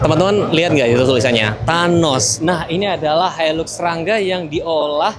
Teman-teman lihat nggak itu tulisannya? Thanos. Nah, ini adalah Hilux Rangga yang diolah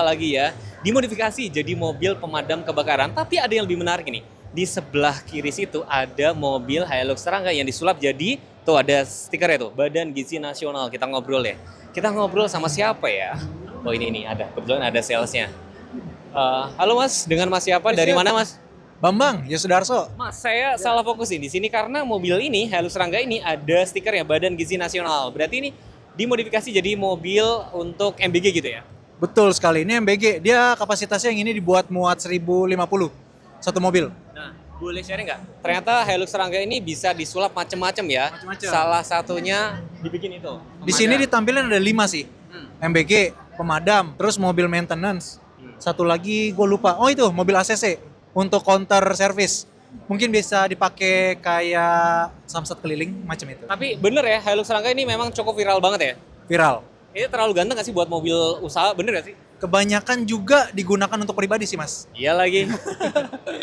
lagi ya. Dimodifikasi jadi mobil pemadam kebakaran. Tapi ada yang lebih menarik ini. Di sebelah kiri situ ada mobil Hilux Rangga yang disulap jadi, tuh ada stikernya tuh, Badan Gizi Nasional. Kita ngobrol ya. Kita ngobrol sama siapa ya? Oh ini ada. Kebetulan ada salesnya. Halo Mas, dengan Mas siapa? Dari mana Mas? Bambang, ya Sudarso. Mas, saya salah fokus di sini karena mobil ini, Hilux Rangga ini ada stikernya Badan Gizi Nasional. Berarti ini dimodifikasi jadi mobil untuk MBG gitu ya? Betul sekali, ini MBG. Dia kapasitasnya yang ini dibuat muat 1050, satu mobil. Nah, boleh sharing nggak? Ternyata Hilux Rangga ini bisa disulap macem-macem ya. Macem-macem. Salah satunya dibikin itu. Di sini ditampilkan ada 5 sih. MBG, pemadam, terus mobil maintenance. Satu lagi gue lupa. Oh itu, mobil ACC untuk counter service. Mungkin bisa dipakai kayak samsat keliling macam itu. Tapi bener ya, Hilux Rangga ini memang cukup viral banget ya. Viral. Ini terlalu ganteng nggak sih buat mobil usaha, bener gak sih? Kebanyakan juga digunakan untuk pribadi sih, Mas. Iya lagi.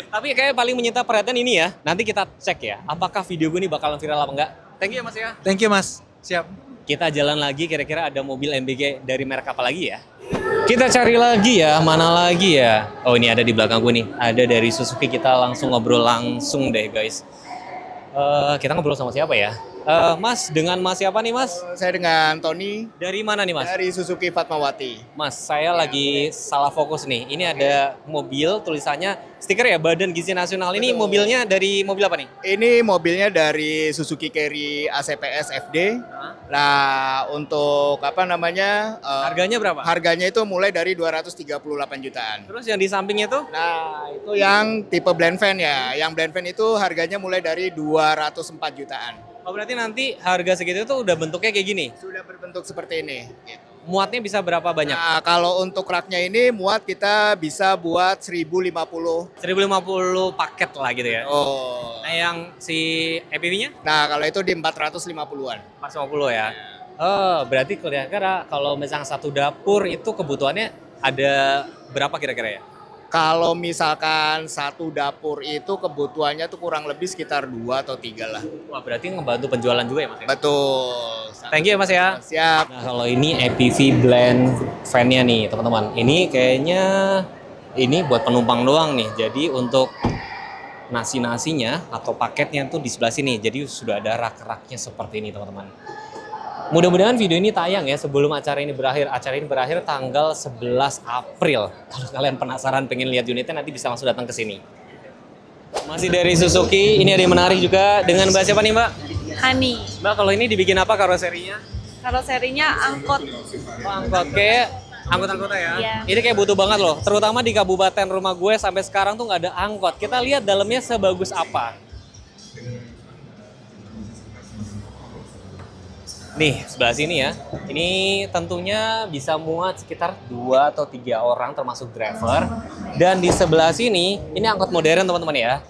Tapi kayak paling menyita perhatian ini ya. Nanti kita cek ya, apakah video gue ini bakalan viral apa enggak. Thank you ya Mas ya. Thank you, Mas. Siap. Kita jalan lagi, kira-kira ada mobil MBG dari merek apa lagi ya? Kita cari lagi ya, mana lagi ya? Oh ini ada di belakang gue nih, ada dari Suzuki. Kita langsung ngobrol langsung deh guys. Kita ngobrol sama siapa ya? Mas, dengan Mas siapa nih Mas? Saya dengan Tony Dari mana nih Mas? dari Suzuki Fatmawati. Mas, saya lagi salah fokus nih. Ini ada mobil tulisannya stiker ya Badan Gizi Nasional. Ini Betul. mobilnya dari mobil apa nih? Ini mobilnya dari Suzuki Carry ACPS FD. Nah, untuk apa namanya? Harganya berapa? Harganya itu mulai dari 238 jutaan. Terus yang di sampingnya tuh? Nah, itu yang tipe blend van ya. Yang blend van itu harganya mulai dari 204 jutaan. Oh berarti nanti harga segitu tuh udah bentuknya kayak gini? Sudah berbentuk seperti ini. Gitu. Muatnya bisa berapa banyak? Nah, kalau untuk raknya ini muat kita bisa buat 1050. 1050 paket lah gitu ya. Oh. Nah yang si EPV-nya? Nah, kalau itu di 450-an. 450 ya. Oh berarti kira-kira kalau misalnya satu dapur itu kebutuhannya ada berapa kira-kira ya? Kalau misalkan satu dapur itu kebutuhannya tuh kurang lebih sekitar 2 atau 3 lah. Wah berarti ngebantu penjualan juga ya Mas ya? Betul. Thank you ya Mas ya. Siap. Nah kalau ini EPV blend van-nya nih teman-teman. Ini kayaknya ini buat penumpang doang nih. Jadi untuk nasi-nasinya atau paketnya tuh di sebelah sini. Jadi sudah ada rak-raknya seperti ini teman-teman. Mudah-mudahan video ini tayang ya sebelum acara ini berakhir. Acara ini berakhir tanggal 11 April. Kalau kalian penasaran pengen lihat unitnya nanti bisa langsung datang ke sini. Masih dari Suzuki, ini ada yang menarik juga. Dengan Mbak siapa nih Mbak? Hani. Mbak kalau ini dibikin apa karoserinya? Karoserinya angkot. Oh, angkot kayak angkot-angkotnya ya. Iya. Ini kayak butuh banget loh, terutama di kabupaten rumah gue sampai sekarang tuh nggak ada angkot. Kita lihat dalamnya sebagus apa. Nih, sebelah sini ya. Ini tentunya bisa muat sekitar 2 atau 3 orang termasuk driver. Dan di sebelah sini, ini angkot modern teman-teman ya.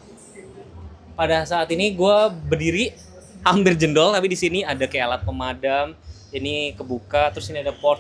Pada saat ini gue berdiri hampir jendol, tapi di sini ada kayak alat pemadam. Ini kebuka, terus ini ada port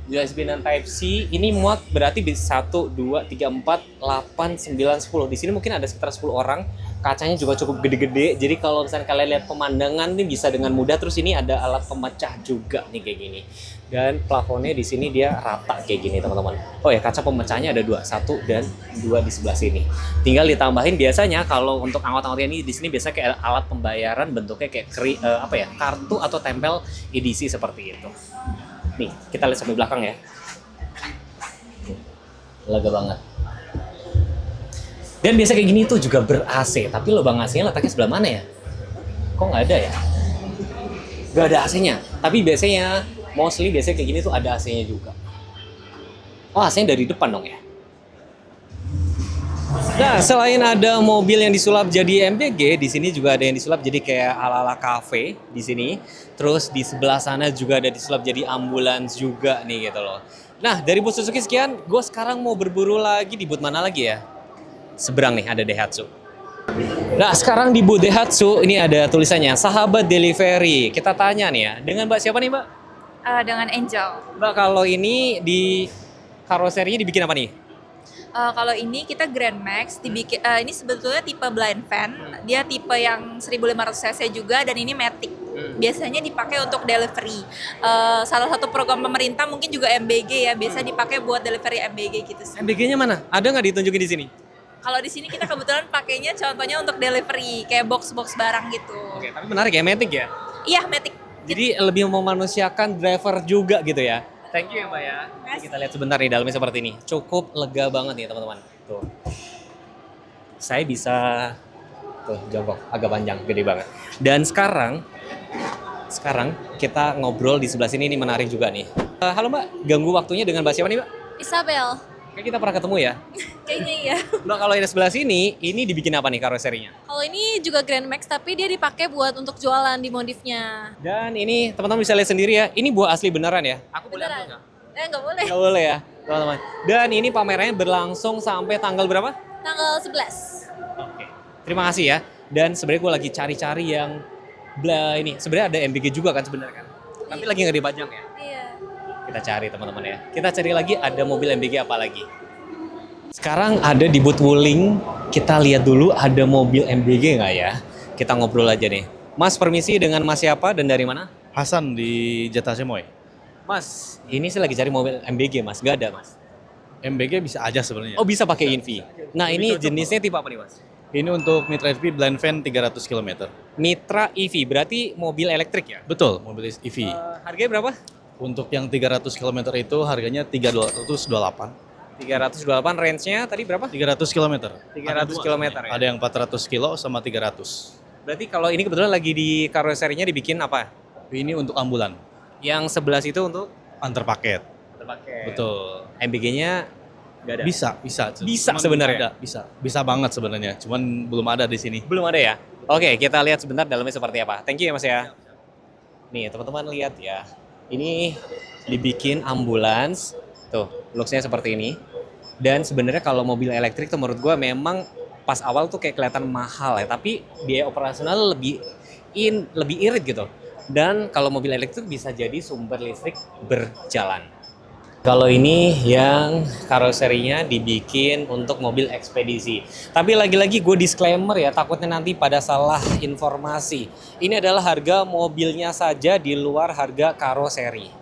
USB dan Type C. Ini muat berarti bisa 1, 2, 3, 4, 8, 9, 10. Di sini mungkin ada sekitar 10 orang. Kacanya juga cukup gede-gede. Jadi kalau misalnya kalian lihat pemandangan ini bisa dengan mudah. Terus ini ada alat pemecah juga nih kayak gini. Dan plafonnya di sini dia rata kayak gini teman-teman. Oh ya, kaca pemecahnya ada 2, 1 dan 2 di sebelah sini. Tinggal ditambahin biasanya kalau untuk angkot-angkot ini di sini biasa kayak alat pembayaran bentuknya kayak kartu atau tempel edisi seperti itu. Nih, kita lihat sampai belakang ya. Lega banget. Dan biasa kayak gini tuh juga ber-AC, tapi lubang AC-nya letaknya sebelah mana ya? Kok nggak ada ya? Nggak ada AC-nya, tapi biasanya kayak gini tuh ada AC-nya juga. Oh, AC-nya dari depan dong ya? Nah, selain ada mobil yang disulap jadi MBG, di sini juga ada yang disulap jadi kayak ala-ala cafe di sini. Terus di sebelah sana juga ada disulap jadi ambulans juga nih gitu loh. Nah, dari booth Suzuki sekian, gue sekarang mau berburu lagi di booth mana lagi ya? Seberang nih ada Daihatsu. Nah, sekarang di booth Daihatsu ini ada tulisannya Sahabat Delivery. Kita tanya nih ya, dengan Mbak siapa nih Mbak? Dengan Angel. Mbak kalau ini di karoserinya dibikin apa nih? Kalau ini kita Grand Max, ini sebetulnya tipe blind van. Dia tipe yang 1500 cc juga dan ini Matic. Biasanya dipakai untuk delivery. Salah satu program pemerintah mungkin juga MBG ya, biasa dipakai buat delivery MBG gitu sih. MBG-nya mana? Ada nggak ditunjukin di sini? Kalau di sini kita kebetulan pakainya contohnya untuk delivery, kayak box-box barang gitu. Oke, tapi menarik ya, Matic ya? Iya, Matic. Jadi lebih memanusiakan driver juga gitu ya. Thank you ya Mbak ya. Ini kita lihat sebentar nih dalamnya seperti ini. Cukup lega banget nih teman-teman. Tuh. Saya bisa tuh jongkok agak panjang, gede banget. Dan sekarang kita ngobrol di sebelah sini, ini menarik juga nih. Halo Mbak, ganggu waktunya dengan Mbak siapa nih Mbak? Isabel. Kayak kita pernah ketemu ya. Kayaknya iya. Mbak kalau yang di sebelah sini, ini dibikin apa nih karoserinya? Kalau ini juga Grand Max tapi dia dipakai buat untuk jualan di modifnya. Dan ini teman-teman bisa lihat sendiri ya, ini buah asli beneran ya? Aku boleh ambil Beneran? nggak? Nggak boleh. Nggak boleh ya, teman-teman. Dan ini pamerannya berlangsung sampai tanggal berapa? Tanggal 11. Oke, terima kasih ya. Dan sebenarnya gue lagi cari-cari yang ini. Sebenarnya ada MBG juga kan sebenarnya kan. Tapi lagi nggak dipajang ya. Iya. Kita cari teman-teman ya. Kita cari lagi ada mobil MBG apa lagi. Sekarang ada di booth Wuling. Kita lihat dulu ada mobil MBG nggak ya. Kita ngobrol aja nih. Mas permisi, dengan Mas siapa dan dari mana? Hasan di Jatah Semoy. Mas, ini saya lagi cari mobil MBG Mas. Gak ada Mas. MBG bisa aja sebenarnya. Oh bisa pakai EV. Nah ini jenisnya tipe apa nih Mas? Ini untuk Mitra EV blind van 300 km. Mitra EV, berarti mobil elektrik ya? Betul, mobil EV. Harganya berapa? Untuk yang 300 km itu harganya 328. 328, range-nya tadi berapa? 300 km. 300 km ya? Ada yang 400 kilo sama 300. Berarti kalau ini kebetulan lagi di karoserinya dibikin apa? Ini untuk ambulan, Yang 11 itu untuk antar paket. terpakai. Betul. MBG-nya nggak ada? Bisa. Bisa Cuman sebenarnya? ada, bisa banget sebenarnya. Cuman belum ada di sini. Belum ada ya? Oke, kita lihat sebentar dalamnya seperti apa. Thank you ya Mas ya. Nih teman-teman lihat ya. Ini dibikin ambulans. Tuh, looks-nya seperti ini. Dan sebenarnya kalau mobil elektrik tuh menurut gue memang pas awal tuh kayak kelihatan mahal ya. Tapi biaya operasional lebih irit gitu. Dan kalau mobil elektrik bisa jadi sumber listrik berjalan. Kalau ini yang karoserinya dibikin untuk mobil ekspedisi. Tapi lagi-lagi gue disclaimer ya, takutnya nanti pada salah informasi. Ini adalah harga mobilnya saja di luar harga karoseri.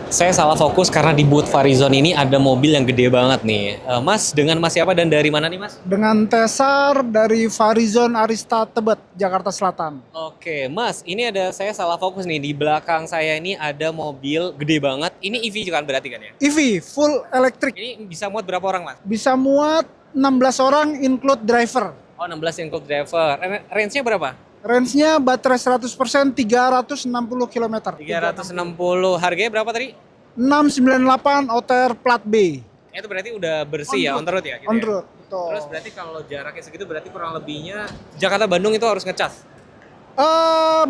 Saya salah fokus karena di booth Farizon ini ada mobil yang gede banget nih. Mas, dengan Mas siapa dan dari mana nih Mas? Dengan Tesar dari Farizon Arista Tebet, Jakarta Selatan. Oke, Mas, ini ada saya salah fokus nih. Di belakang saya ini ada mobil gede banget. Ini EV juga kan berarti kan ya? EV, full electric. Ini bisa muat berapa orang Mas? Bisa muat 16 orang include driver. Oh, 16 include driver. Range-nya berapa? Range-nya baterai 100% 360 km. 360. Harganya berapa tadi? 698 OTR plat B. Itu berarti udah bersih ya, on the road ya? Gitu On ya? road, betul. Terus berarti kalau jaraknya segitu berarti kurang lebihnya Jakarta-Bandung itu harus ngecas?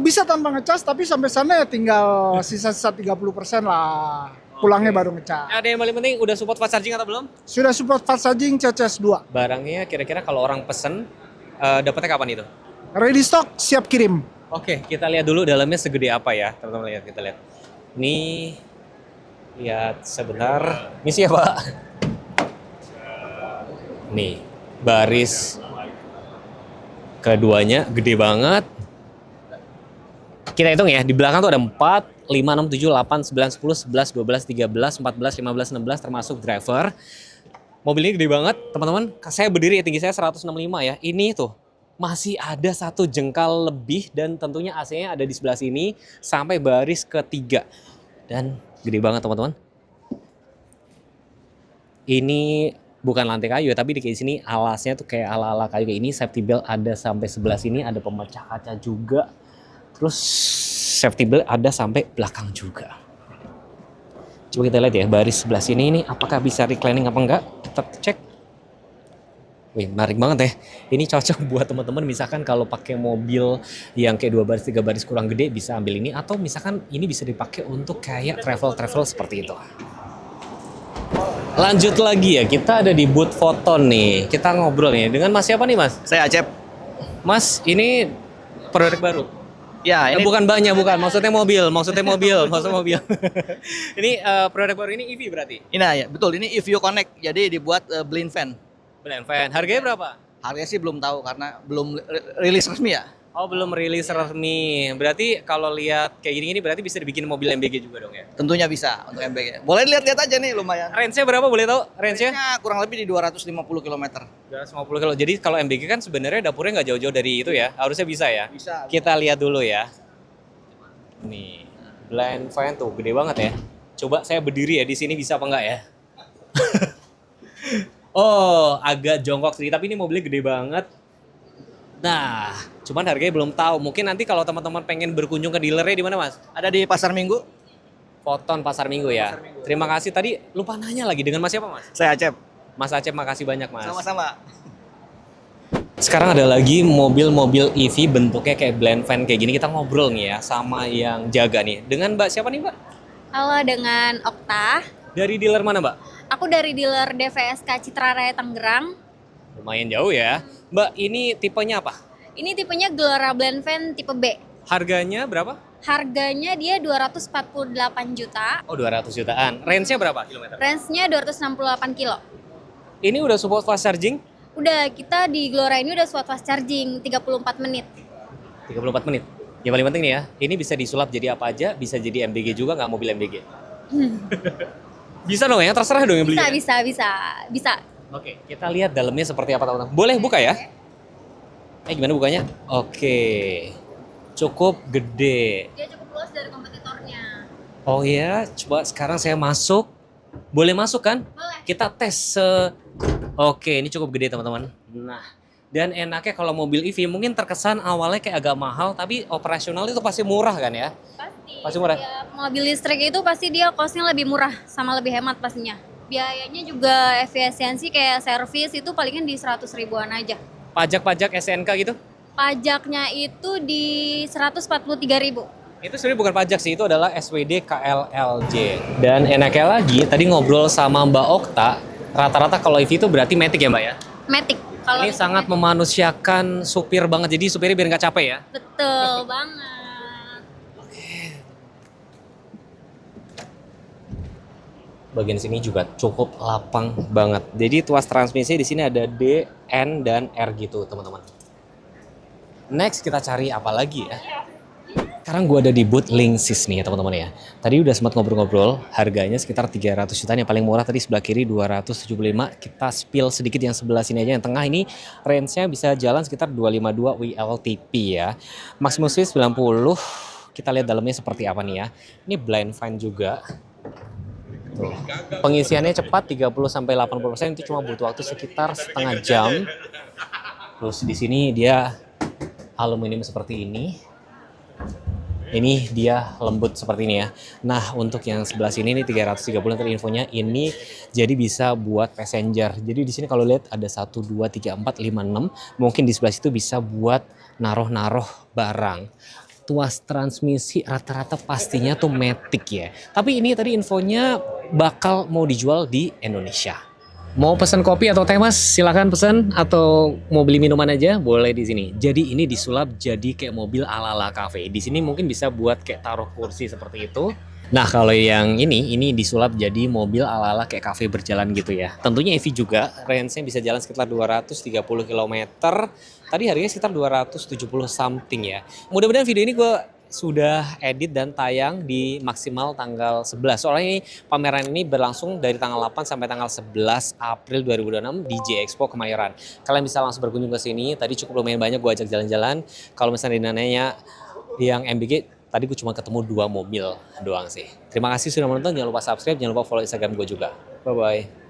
Bisa tanpa ngecas, tapi sampai sana ya tinggal sisa-sisa 30% lah. Pulangnya baru ngecas. Ada yang paling penting, udah support fast charging atau belum? Sudah support fast charging CCS 2. Barangnya kira-kira kalau orang pesen, dapetnya kapan itu? Ready stock, siap kirim. Oke, kita lihat dulu dalamnya segede apa ya, teman-teman lihat, kita lihat. Ini, lihat sebentar. Misi ya Pak? Nih, baris keduanya gede banget. Kita hitung ya, di belakang tuh ada 4, 5, 6, 7, 8, 9, 10, 11, 12, 13, 14, 15, 16 termasuk driver. Mobilnya gede banget, teman-teman. Saya berdiri, tinggi saya 165 ya. Ini tuh masih ada 1 jengkal lebih dan tentunya AC-nya ada di sebelah sini sampai baris ketiga. Dan gede banget teman-teman. Ini bukan lantai kayu ya, tapi di sini alasnya tuh kayak ala-ala kayu kayak ini. Safety belt ada sampai sebelah sini, ada pemecah kaca juga. Terus safety belt ada sampai belakang juga. Coba kita lihat ya, baris sebelah sini ini apakah bisa reclining apa enggak. Kita cek. Wih, menarik banget ya. Ini cocok buat teman-teman misalkan kalau pakai mobil yang kayak 2 baris, 3 baris kurang gede bisa ambil ini. Atau misalkan ini bisa dipakai untuk kayak travel-travel seperti itu. Lanjut lagi ya, kita ada di booth Foton nih. Kita ngobrol nih. Dengan Mas siapa nih Mas? Saya Acep. Mas, ini produk baru? Ya, ini Bukan banyak, bukan. Maksudnya mobil. Maksudnya mobil. Ini produk baru ini EV berarti? ini ya, betul. Ini EVO Connect. Jadi dibuat blind van. Blind van. Harganya berapa? Harganya sih belum tahu karena belum rilis resmi ya. Oh, belum rilis resmi. Berarti kalau lihat kayak gini-gini berarti bisa dibikin mobil MBG juga dong ya? Tentunya bisa untuk MBG. Boleh lihat-lihat aja nih lumayan. Range-nya berapa boleh tahu? Range-nya? Range-nya kurang lebih di 250 km. 250 kilo. Jadi kalau MBG kan sebenarnya dapurnya nggak jauh-jauh dari itu ya. Harusnya bisa ya. Bisa. Kita lihat dulu ya. Nih, blind fan tuh gede banget ya. Coba saya berdiri ya di sini bisa apa enggak ya? Oh, agak jongkok sedikit tapi ini mobilnya gede banget. Nah, cuman harganya belum tahu. Mungkin nanti kalau teman-teman pengen berkunjung ke dealernya di mana, Mas? Ada di Pasar Minggu. Foton Pasar Minggu ya. Terima kasih. Tadi lupa nanya lagi dengan Mas siapa, Mas? Saya Acep. Mas Acep, makasih banyak, Mas. Sama-sama. Sekarang ada lagi mobil-mobil EV bentuknya kayak blend van kayak gini. Kita ngobrol nih ya sama yang jaga nih. Dengan Mbak siapa nih, Mbak? Halo, dengan Okta. Dari dealer mana, Mbak? Aku dari dealer DVSK Citra Raya Tangerang. Lumayan jauh ya. Mbak, ini tipenya apa? Ini tipenya Gelora Blend Van tipe B. Harganya berapa? Harganya dia 248 juta. Oh, 200 jutaan. Range-nya berapa kilometer? Range-nya 268 kilo. Ini udah support fast charging? Udah, kita di Gelora ini udah fast charging 34 menit. 34 menit. Yang paling penting nih ya, ini bisa disulap jadi apa aja, bisa jadi MBG juga, nggak mobil MBG. Bisa dong ya, terserah dong yang beli. Bisa. Oke, kita lihat dalamnya seperti apa teman-teman. Boleh buka ya? Gimana bukanya? Oke, cukup gede. Dia cukup luas dari kompetitornya. Oh iya, coba sekarang saya masuk. Boleh masuk kan? Boleh. Kita tes. Oke, ini cukup gede teman-teman. Nah, dan enaknya kalau mobil EV mungkin terkesan awalnya kayak agak mahal, tapi operasional itu pasti murah kan ya? Pasti murah. Ya, mobil listrik itu pasti dia costnya lebih murah sama lebih hemat pastinya. Biayanya juga efisiensi kayak servis itu palingan di 100 ribuan aja. Pajak-pajak SNK gitu? Pajaknya itu di 143.000. Itu sebenarnya bukan pajak sih, itu adalah SWD KLLJ. Dan enaknya lagi, tadi ngobrol sama Mbak Okta, rata-rata kalau EV itu berarti Matic ya Mbak ya? Matic. Kalau Ini sangat memanusiakan supir banget, jadi supirnya biar nggak capek ya? betul banget. Bagian sini juga cukup lapang banget. Jadi tuas transmisi di sini ada D, N, dan R gitu teman-teman. Next kita cari apa lagi ya? Sekarang gue ada di booth Linksys nih ya teman-teman ya. Tadi udah sempat ngobrol-ngobrol, harganya sekitar 300 jutaan, yang paling murah tadi sebelah kiri 275. Kita spill sedikit yang sebelah sini aja, yang tengah ini range-nya bisa jalan sekitar 252 WLTP ya. Maximum speed 90. Kita lihat dalamnya seperti apa nih ya. Ini blind fan juga. Tuh. Pengisiannya cepat 30-80%, itu cuma butuh waktu sekitar setengah jam. Terus di sini dia aluminium seperti ini. Ini dia lembut seperti ini ya. Nah, untuk yang sebelah sini nih 330 tadi infonya, ini jadi bisa buat passenger. Jadi di sini kalau lihat ada 1 2 3 4 5 6, mungkin di sebelah situ bisa buat naruh-naruh barang. Tuas transmisi rata-rata pastinya tuh Matic ya. Tapi ini tadi infonya bakal mau dijual di Indonesia. Mau pesan kopi atau teh Mas? Silahkan pesan, atau mau beli minuman aja boleh di sini. Jadi ini disulap jadi kayak mobil ala-ala cafe. Di sini mungkin bisa buat kayak taruh kursi seperti itu. Nah, kalau yang ini disulap jadi mobil ala-ala kayak cafe berjalan gitu ya. Tentunya EV juga, range-nya bisa jalan sekitar 230 km. Tadi harganya sekitar 270 something ya. Mudah-mudahan video ini gue sudah edit dan tayang di maksimal tanggal 11. Soalnya ini pameran ini berlangsung dari tanggal 8 sampai tanggal 11 April 2026 di J-Expo Kemayoran. Kalian bisa langsung berkunjung ke sini. Tadi cukup lumayan banyak gue ajak jalan-jalan. Kalau misalnya nanya yang MBG, tadi gue cuma ketemu 2 mobil doang sih. Terima kasih sudah menonton. Jangan lupa subscribe, jangan lupa follow Instagram gue juga. Bye-bye.